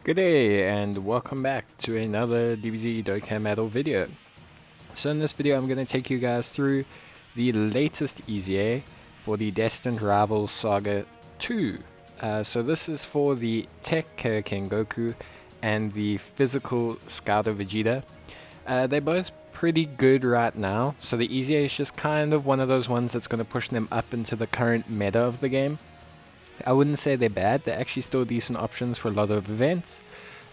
Good day and welcome back to another DBZ Dokkan Global video. So in this video I'm going to take you guys through the latest EZA for the Destined Rivals Saga 2. So this is for the Tech Kaioken Goku and the Physical Scouter Vegeta. They're both pretty good right now, so the EZA is just kind of one of those ones that's going to push them up into the current meta of the game. I wouldn't say they're bad, they're actually still decent options for a lot of events,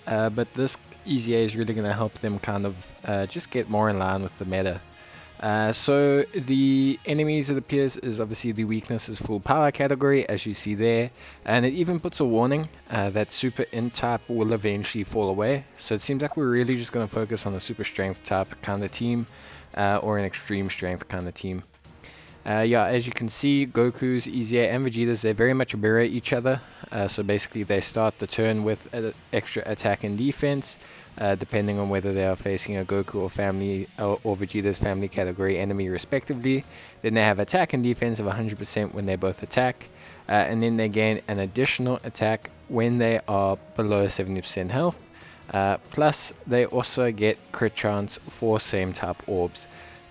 but this EZA is really going to help them kind of just get more in line with the meta. So the enemies it appears is obviously the weakness is full power category, as you see there, and it even puts a warning that super int type will eventually fall away. So it seems like we're really just going to focus on a super strength type kind of team or an extreme strength kind of team. Yeah, as you can see, Goku's, EZA, and Vegeta's, they very much mirror each other. So basically they start the turn with extra attack and defense, depending on whether they are facing a Goku or family or Vegeta's family category enemy respectively. Then they have attack and defense of 100% when they both attack, and then they gain an additional attack when they are below 70% health. Plus they also get crit chance for same type orbs.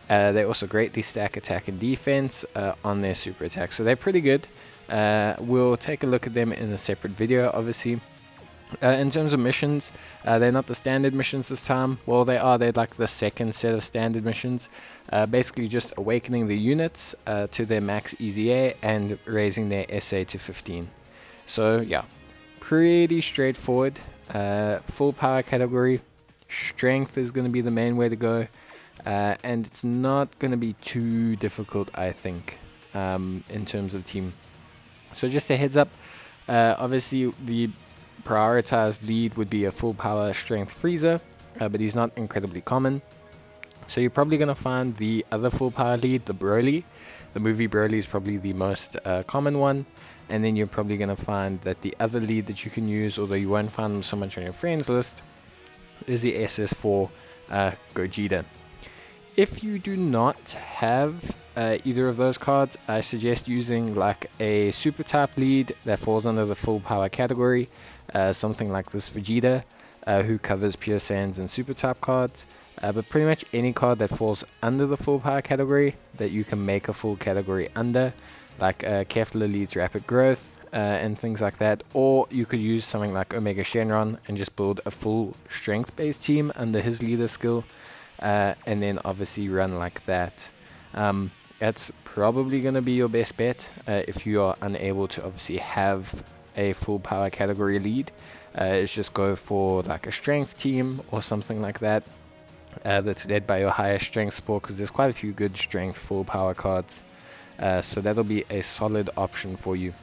They also greatly stack attack and defense on their super attack, so they're pretty good. We'll take a look at them in a separate video, obviously. In terms of missions, they're not the standard missions this time. Well, they are. They're like the second set of standard missions. Basically just awakening the units to their max EZA and raising their SA to 15. So yeah, pretty straightforward. Full power category. Strength is going to be the main way to go. And it's not going to be too difficult, I think, in terms of team. So just a heads up, obviously the prioritized lead would be a full power strength Frieza, but he's not incredibly common. So you're probably going to find the other full power lead, the Broly. The movie Broly is probably the most common one. And then you're probably going to find that the other lead that you can use, although you won't find them so much on your friends list, is the SS4 Gogeta. If you do not have either of those cards, I suggest using like a super type lead that falls under the full power category, something like this Vegeta, who covers pure Saiyans and super type cards, but pretty much any card that falls under the full power category that you can make a full category under, like Kefla leads rapid growth and things like that, or you could use something like Omega Shenron and just build a full strength based team under his leader skill. And then obviously run like that. That's probably going to be your best bet if you are unable to obviously have a full power category lead. Is just go for like a strength team or something like that that's led by your higher strength sport, because there's quite a few good strength full power cards. So that'll be a solid option for you.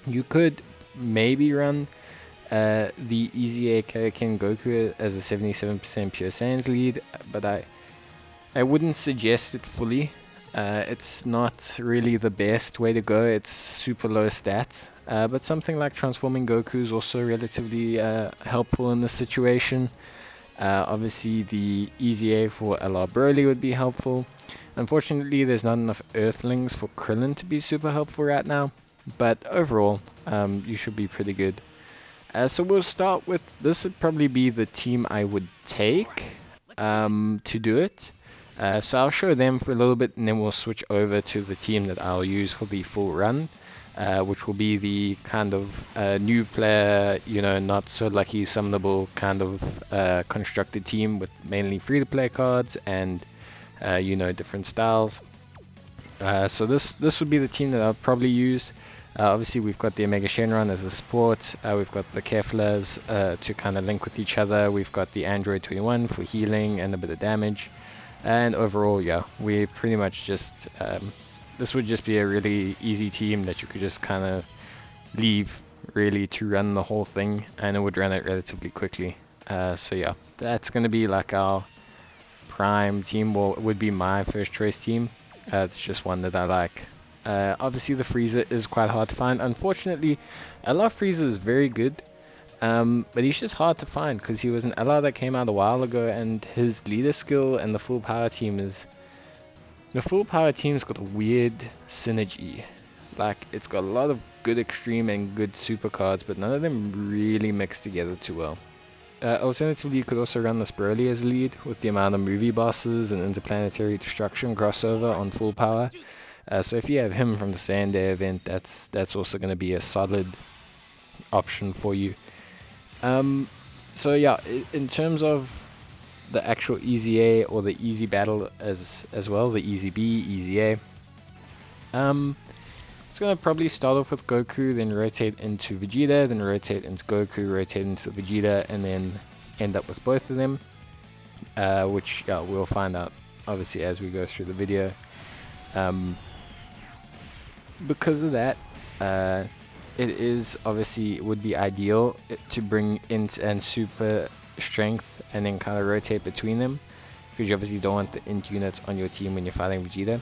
You could maybe run the EZA Kaioken Goku as a 77% Pure Saiyans lead, but I wouldn't suggest it fully. It's not really the best way to go. It's super low stats, but something like transforming Goku is also relatively helpful in this situation. Obviously the EZA for LR Broly would be helpful. Unfortunately there's not enough Earthlings for Krillin to be super helpful right now, but overall you should be pretty good. So we'll start with, this would probably be the team I would take to do it. So I'll show them for a little bit and then we'll switch over to the team that I'll use for the full run, which will be the kind of new player, you know, not so lucky summonable kind of constructed team with mainly free-to-play cards and, you know, different styles. So this would be the team that I'll probably use. Obviously we've got the Omega Shenron as a support, we've got the Keflas to kind of link with each other, we've got the Android 21 for healing and a bit of damage, and overall, yeah, we pretty much just, this would just be a really easy team that you could just kind of leave really to run the whole thing, and it would run it relatively quickly. So yeah, that's going to be like our prime team. Well, it would be my first choice team. It's just one that I like. Obviously the Frieza is quite hard to find. Unfortunately, LR Frieza is very good, but he's just hard to find because he was an LR that came out a while ago, and his leader skill and the full power team is... The full power team's got a weird synergy. Like, it's got a lot of good extreme and good super cards, but none of them really mix together too well. Alternatively, you could also run this Broly as lead with the amount of movie bosses and interplanetary destruction crossover on full power. So if you have him from the Sand Day event, that's also going to be a solid option for you. So yeah, in terms of the actual easy A or the easy battle as well, the easy B, easy A. It's gonna probably start off with Goku, then rotate into Vegeta, then rotate into Goku, rotate into Vegeta, and then end up with both of them. Which we'll find out obviously as we go through the video. Because of that, it would be ideal to bring int and super strength and then kind of rotate between them, because you obviously don't want the int units on your team when you're fighting Vegeta.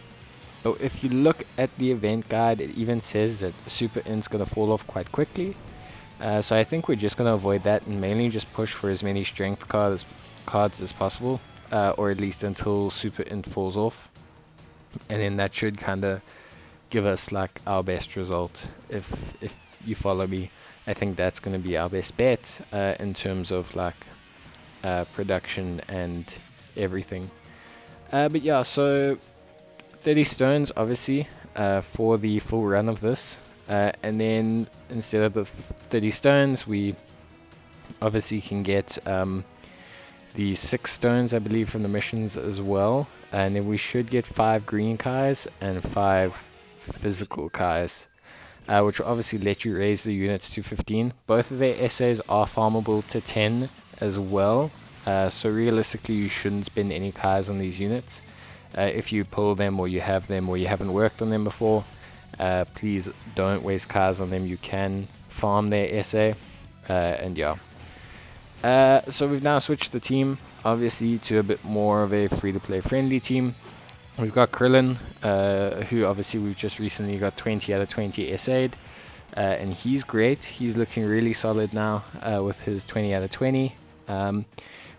But if you look at the event guide, it even says that super int's gonna fall off quite quickly. So I think we're just gonna avoid that and mainly just push for as many strength cards as possible, or at least until super int falls off, and then that should kind of give us like our best result. If you follow me, I think that's gonna be our best bet in terms of like production and everything. But yeah, so 30 stones obviously for the full run of this, and then instead of the 30 stones we obviously can get the 6 stones I believe from the missions as well, and then we should get 5 green Kais and 5 physical Kais, which will obviously let you raise the units to 15. Both of their essays are farmable to 10 as well, so realistically you shouldn't spend any Kais on these units. If you pull them or you have them or you haven't worked on them before, please don't waste Kais on them. You can farm their essay, and yeah. So we've now switched the team obviously to a bit more of a free-to-play friendly team. We've got Krillin, who obviously we've just recently got 20 out of 20 essayed, and he's great. He's looking really solid now with his 20 out of 20.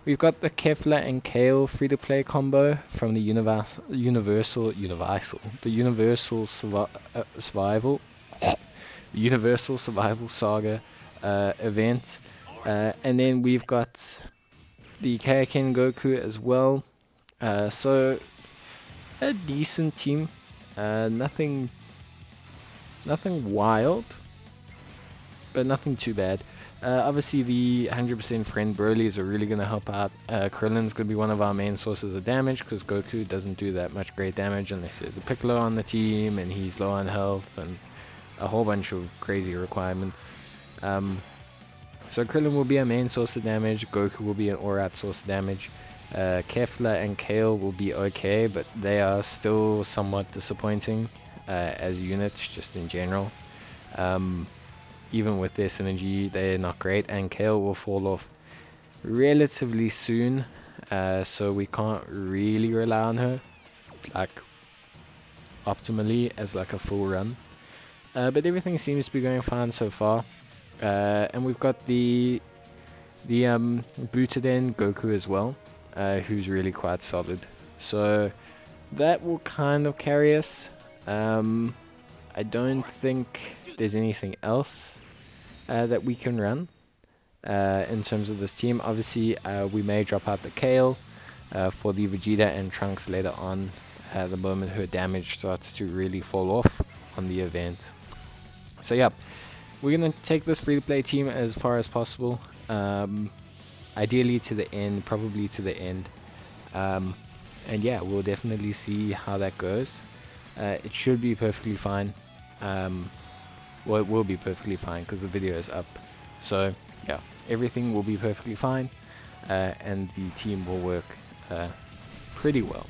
We've got the Kefla and Kale free-to-play combo from the Universal Survival Saga event, and then we've got the Kaioken Goku as well. So a decent team, nothing wild, but nothing too bad. Obviously the 100% friend Broly's are really going to help out. Krillin's going to be one of our main sources of damage, because Goku doesn't do that much great damage unless there's a Piccolo on the team and he's low on health and a whole bunch of crazy requirements. So Krillin will be a main source of damage, Goku will be an all-out source of damage. Kefla and Kale will be okay, but they are still somewhat disappointing as units just in general. Even with their synergy, they're not great, and Kale will fall off relatively soon, so we can't really rely on her like optimally as like a full run. But everything seems to be going fine so far, and we've got the Butiden Goku as well, who's really quite solid. So that will kind of carry us. I don't think there's anything else that we can run in terms of this team. Obviously, we may drop out the Kale for the Vegeta and Trunks later on, the moment her damage starts to really fall off on the event. So yeah, we're going to take this free-to-play team as far as possible. Ideally to the end, probably to the end. And yeah, we'll definitely see how that goes. It should be perfectly fine. Well, it will be perfectly fine because the video is up. So yeah, everything will be perfectly fine, and the team will work pretty well.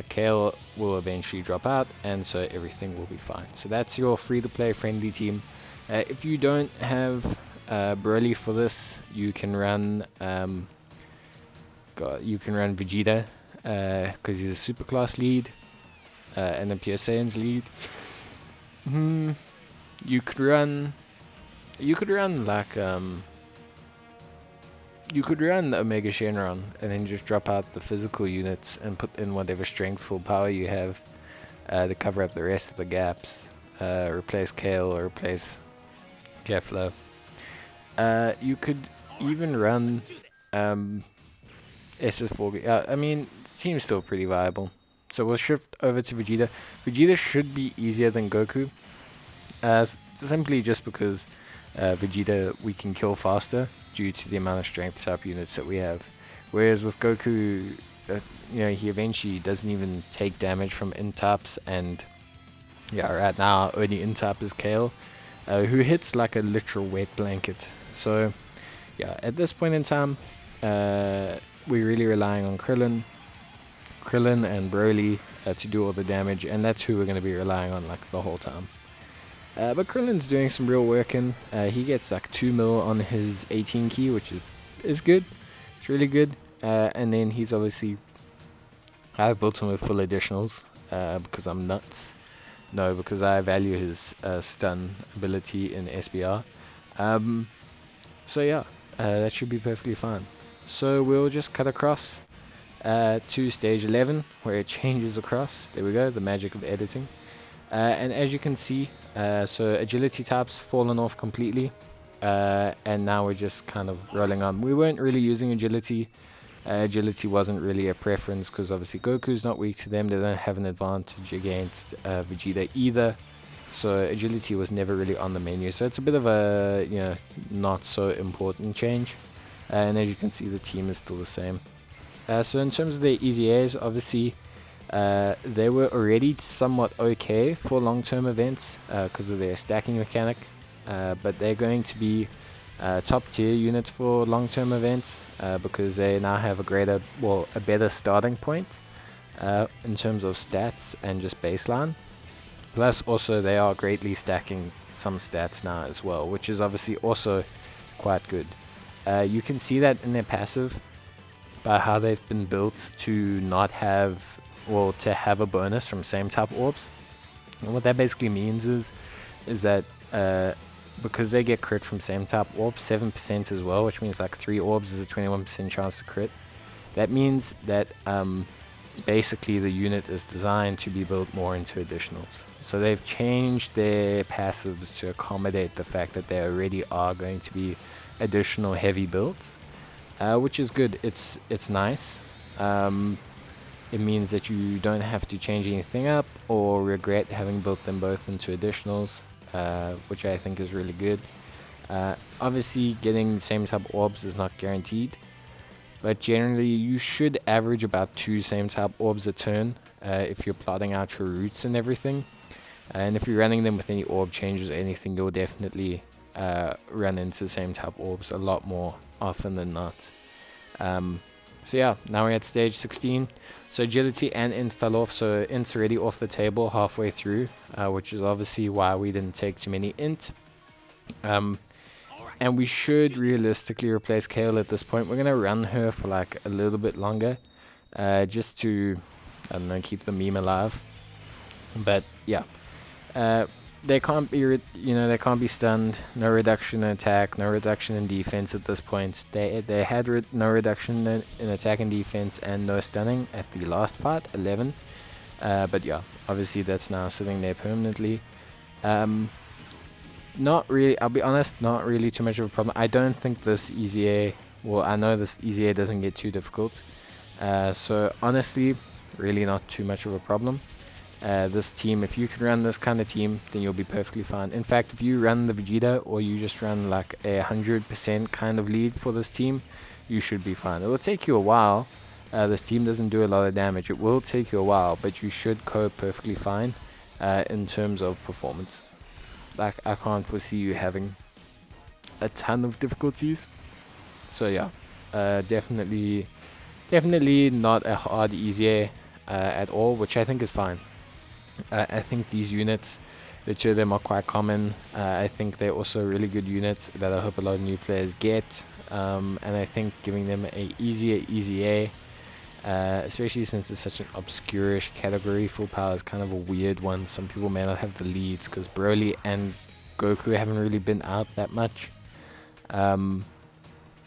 Kale will eventually drop out, and so everything will be fine. So that's your free-to-play friendly team. If you don't have Broly for this, you can run Vegeta, because he's a super class lead, and a Pure Saiyan's lead. You could run like you could run Omega Shenron and then just drop out the physical units and put in whatever strength full power you have to cover up the rest of the gaps. replace Kale or replace Kefla. You could even run SS4. I mean, seems still pretty viable. So we'll shift over to Vegeta. Vegeta should be easier than Goku, simply just because Vegeta we can kill faster due to the amount of strength type units that we have. Whereas with Goku, he eventually doesn't even take damage from in-types, and yeah, right now our only in-type is Kale, who hits like a literal wet blanket. So yeah, at this point in time, we're really relying on Krillin and Broly to do all the damage, and that's who we're going to be relying on like the whole time. But Krillin's doing some real work in. He gets like 2 mil on his 18 key, which is good. It's really good. And then he's obviously, I've built him with full additionals because I'm nuts. No, because I value his stun ability in SBR. So yeah, that should be perfectly fine. So we'll just cut across to stage 11 where it changes across. There we go, the magic of editing. And as you can see, so agility types fallen off completely, and now we're just kind of rolling on. We weren't really using agility. Agility wasn't really a preference because obviously Goku's not weak to them. They don't have an advantage against Vegeta either. So agility was never really on the menu. So it's a bit of a not so important change. And as you can see, the team is still the same. So in terms of the EZAs, obviously they were already somewhat okay for long-term events because of their stacking mechanic. But they're going to be top tier units for long-term events because they now have a better starting point in terms of stats and just baseline. Plus also they are greatly stacking some stats now as well, which is obviously also quite good. You can see that in their passive by how they've been built to not have, to have a bonus from same type orbs. And what that basically means is that because they get crit from same type orbs, 7% as well, which means like 3 orbs is a 21% chance to crit. That means that basically the unit is designed to be built more into additionals. So they've changed their passives to accommodate the fact that they already are going to be additional heavy builds, which is good. It's nice. It means that you don't have to change anything up or regret having built them both into additionals, which I think is really good. Obviously getting the same type orbs is not guaranteed, but generally you should average about 2 same type orbs a turn if you're plotting out your routes and everything. And if you're running them with any orb changes or anything, you'll definitely run into the same type orbs a lot more often than not. So yeah, now we're at stage 16. So agility and int fell off, so int's already off the table halfway through, which is obviously why we didn't take too many int. And we should realistically replace Kale at this point. We're going to run her for like a little bit longer, just to, I don't know, keep the meme alive. But yeah, they can't be, they can't be stunned. No reduction in attack, no reduction in defense at this point. They had no reduction in attack and defense and no stunning at the last fight, 11. But yeah, obviously that's now sitting there permanently. Not really, I'll be honest, not really too much of a problem. I don't think this EZA, I know this EZA doesn't get too difficult. So honestly, really not too much of a problem. This team, if you can run this kind of team, then you'll be perfectly fine. In fact, if you run the Vegeta or you just run like a 100% kind of lead for this team, you should be fine. It will take you a while. This team doesn't do a lot of damage. It will take you a while, but you should cope perfectly fine in terms of performance. Like, I can't foresee you having a ton of difficulties. So yeah, definitely not a hard EZA at all, which I think is fine. I think these units, the 2 of them are quite common. I think they're also really good units that I hope a lot of new players get. And I think giving them a easier EZA, especially since it's such an obscure-ish category, full power is kind of a weird one. Some people may not have the leads because Broly and Goku haven't really been out that much. And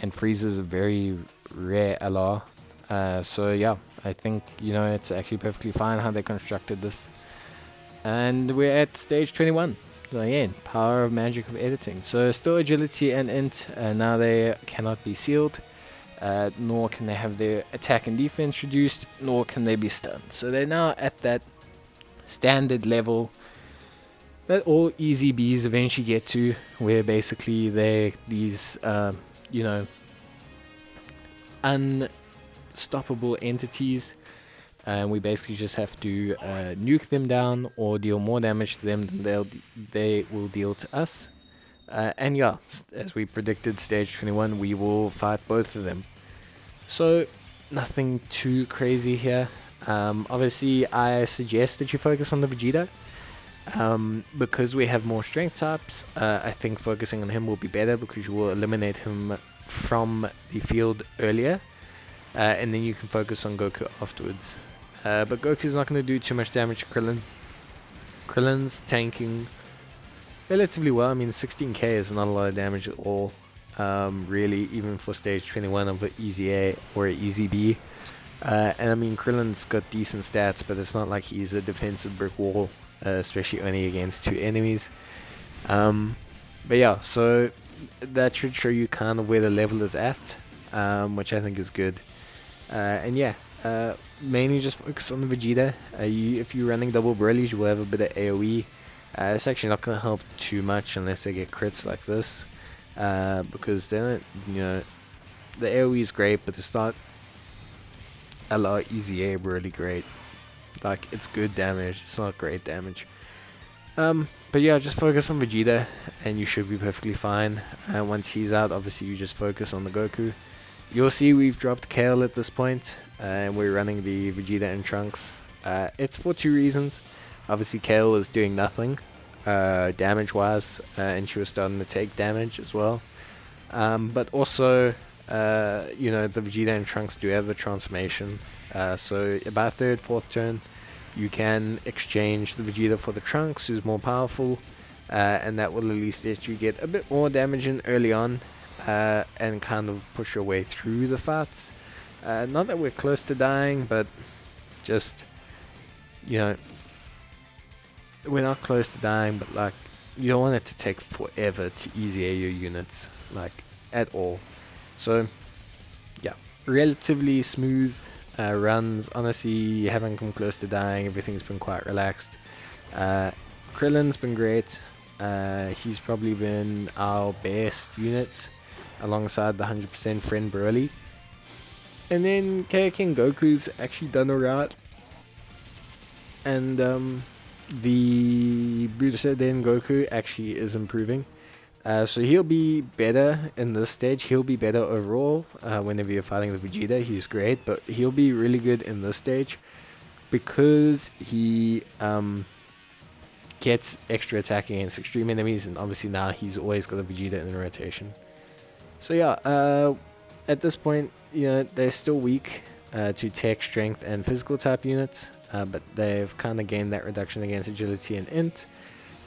Frieza's a very rare LR. So yeah, I think, it's actually perfectly fine how they constructed this. And we're at stage 21. So again, power of magic of editing. So still agility and int, now they cannot be sealed, nor can they have their attack and defense reduced, nor can they be stunned. So they're now at that standard level that all easy Bs eventually get to, where basically they're these, unstoppable entities, and we basically just have to nuke them down or deal more damage to them than they will deal to us. And yeah, as we predicted, stage 21, we will fight both of them. So nothing too crazy here. Obviously, I suggest that you focus on the Vegeta. Because we have more strength types, I think focusing on him will be better because you will eliminate him from the field earlier, and then you can focus on Goku afterwards. But Goku's not going to do too much damage to Krillin. Krillin's tanking relatively well. I mean, 16k is not a lot of damage at all, really, even for stage 21 of an easy A or an easy B. And I mean, Krillin's got decent stats, but it's not like he's a defensive brick wall, especially only against 2 enemies. But yeah, so that should show you kind of where the level is at, which I think is good. And yeah, mainly just focus on the Vegeta. If you're running double Broly's, you will have a bit of AoE. It's actually not going to help too much unless they get crits like this, because then, the AoE is great, but it's not a lot easy A really great. Like, it's good damage, it's not great damage. But yeah, just focus on Vegeta and you should be perfectly fine. Once he's out, obviously you just focus on the Goku. You'll see we've dropped Kale at this point, and we're running the Vegeta and Trunks. It's for 2 reasons. Obviously Kale was doing nothing damage wise, and she was starting to take damage as well. But also, the Vegeta and Trunks do have the transformation. So about 3rd, 4th turn, you can exchange the Vegeta for the Trunks, who's more powerful, and that will at least let you get a bit more damage in early on, and kind of push your way through the fights. Not that we're close to dying, but just, we're not close to dying, but like, you don't want it to take forever to easy A your units, like, at all. So yeah, relatively smooth runs. Honestly, you haven't come close to dying. Everything's been quite relaxed. Krillin's been great. He's probably been our best unit alongside the 100% friend Broly. And then Kaioken Goku's actually done alright. And the Destined Goku actually is improving. So he'll be better in this stage. He'll be better overall whenever you're fighting the Vegeta. He's great, but he'll be really good in this stage because he gets extra attack against extreme enemies, and obviously now he's always got a Vegeta in rotation. So yeah, at this point, they're still weak to tech, strength, and physical type units, but they've kind of gained that reduction against agility and int.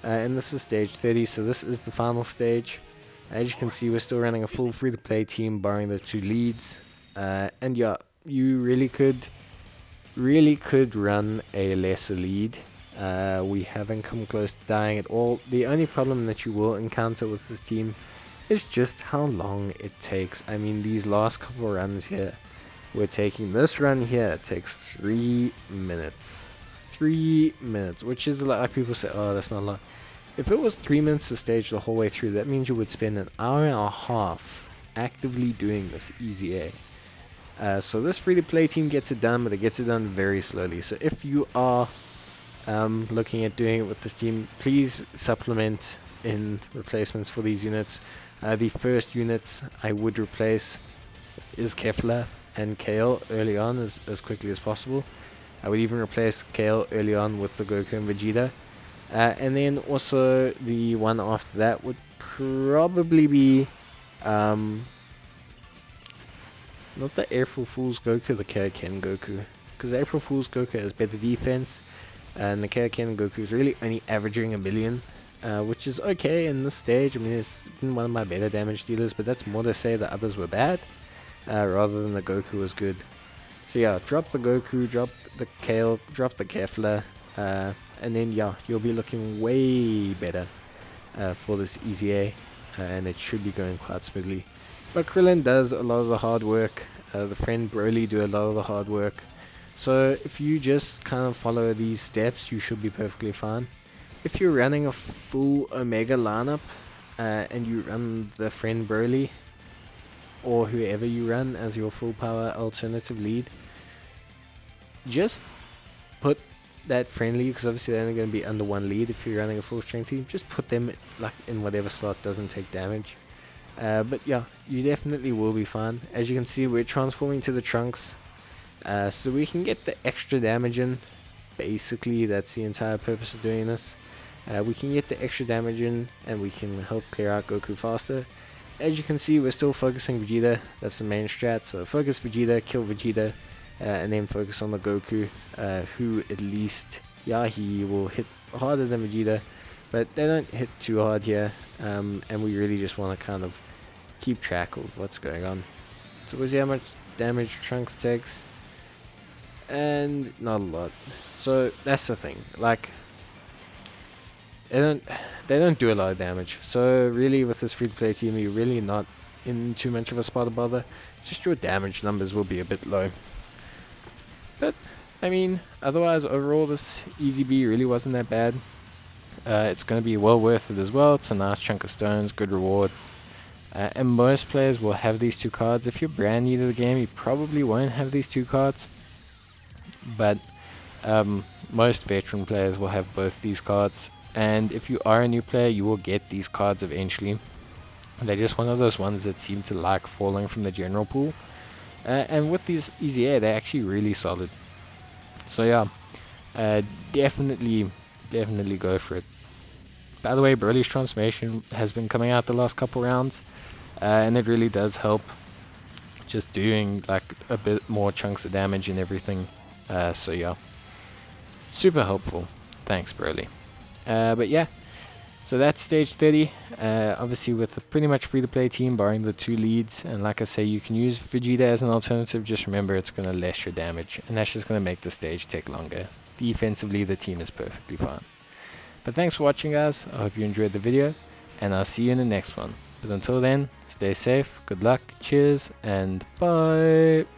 And this is stage 30, so this is the final stage. As you can see, we're still running a full free-to-play team, barring the 2 leads. And yeah, you really could run a lesser lead. We haven't come close to dying at all. The only problem that you will encounter with this team is just how long it takes. I mean, these last couple runs here, we're taking this run here, it takes 3 minutes. 3 minutes, which is a lot. Like, people say, oh, that's not a lot. If it was 3 minutes to stage the whole way through, that means you would spend an hour and a half actively doing this easy A. So this free-to-play team gets it done, but it gets it done very slowly. So if you are looking at doing it with this team, please supplement in replacements for these units. The first units I would replace is Kefla and Kale early on as quickly as possible. I would even replace Kale early on with the Goku and Vegeta. And then also the one after that would probably be not the April Fool's Goku, the Kaioken Goku. Because April Fool's Goku has better defense, and the Kaioken Goku is really only averaging 1 billion, which is okay in this stage. I mean, it's been one of my better damage dealers, but that's more to say that others were bad, rather than the Goku was good. So yeah, drop the Goku, drop the Kale, drop the Kefla, and then yeah, you'll be looking way better for this easy A, and it should be going quite smoothly. But Krillin does a lot of the hard work. The friend Broly do a lot of the hard work. So if you just kind of follow these steps, you should be perfectly fine. If you're running a full Omega lineup, and you run the friend Broly, or whoever you run as your full power alternative lead, just put that friendly, because obviously they're only going to be under one lead if you're running a full strength team. Just put them like in whatever slot doesn't take damage. But yeah, you definitely will be fine. As you can see, we're transforming to the Trunks, so we can get the extra damage in. Basically, that's the entire purpose of doing this. We can get the extra damage in, and we can help clear out Goku faster. As you can see, we're still focusing Vegeta. That's the main strat. So focus Vegeta, kill Vegeta, and then focus on the Goku, who at least, yeah, he will hit harder than Vegeta, but they don't hit too hard here, and we really just want to kind of keep track of what's going on. So we'll see how much damage Trunks takes, and not a lot. So that's the thing, like, they don't do a lot of damage. So really, with this free-to-play team, you're really not in too much of a spot to bother. Just your damage numbers will be a bit low. But I mean, otherwise, overall, this Easy B really wasn't that bad. It's going to be well worth it as well. It's a nice chunk of stones, good rewards, and most players will have these two cards. If you're brand new to the game, you probably won't have these two cards, but most veteran players will have both these cards. And if you are a new player, you will get these cards eventually. They're just one of those ones that seem to like falling from the general pool. And with these Easy A, they're actually really solid. So yeah, definitely go for it. By the way, Broly's transformation has been coming out the last couple rounds, and it really does help. Just doing like a bit more chunks of damage and everything. So yeah, super helpful. Thanks, Broly. But yeah, so that's stage 30. Obviously with a pretty much free-to-play team, barring the two leads. And like I say, you can use Vegeta as an alternative. Just remember, it's going to less your damage, and that's just going to make the stage take longer. Defensively, the team is perfectly fine. But thanks for watching, guys. I hope you enjoyed the video, and I'll see you in the next one. But until then, stay safe, good luck, cheers, and bye!